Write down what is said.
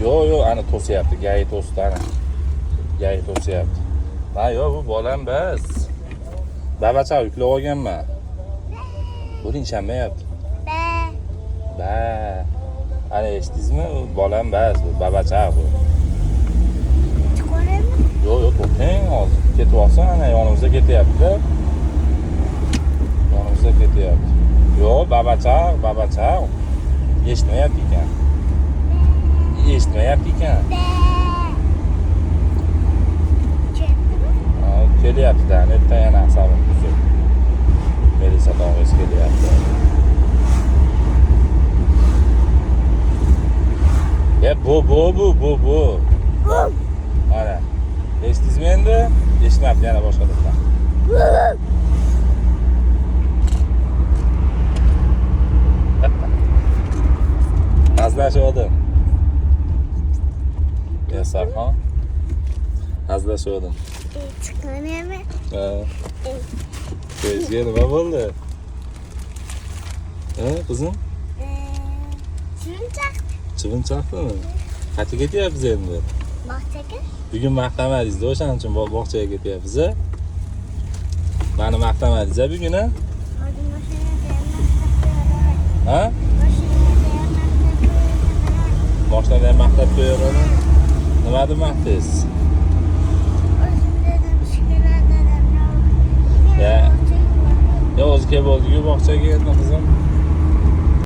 Yo'q, ana to'syapti, gayi to'sdi ana. Gayi to'syapti. Ha, yo'q, bu bolam bas. Babacha yuklab olganman. Bo'ling ishanmayapti. Ba. Ana eshitdingizmi? Bolam bas, bu babacha bu. Yo'q, to'xtang hozir. Ketib olsin, ana yonimizda ketyapti-da. Yonimizda ketyapti. Yo'q, babacha. Eshitmayapti ekan. Eshitmayapti ekan. Kelyapti-da, netda yana asabim buzib. Melisa tog'ingiz kelyapti. Bu. Mana. Eshitdingizmi endi? Eshitmayapti yana boshqa to'xtam. Hazırlaşıyordum. Ya Sarhan? Hazırlaşıyordum. Çıkmıyor mu? Gözge nima bo'ldi? Kızım? Chivin chaqdimi? Qayerga ketyapsiz endi? Bog'chaga. Bugun maqtamadingiz-da, o'shaning uchun bog'chaga ketyapsiz. Meni maqtamadingiz bugun, ha? Ha? Boshdan ham maqtab qo'yaveradi. Nima deb maqtaysiz? Ya o'zi kelib oldi-ku bog'chaga endi qizim.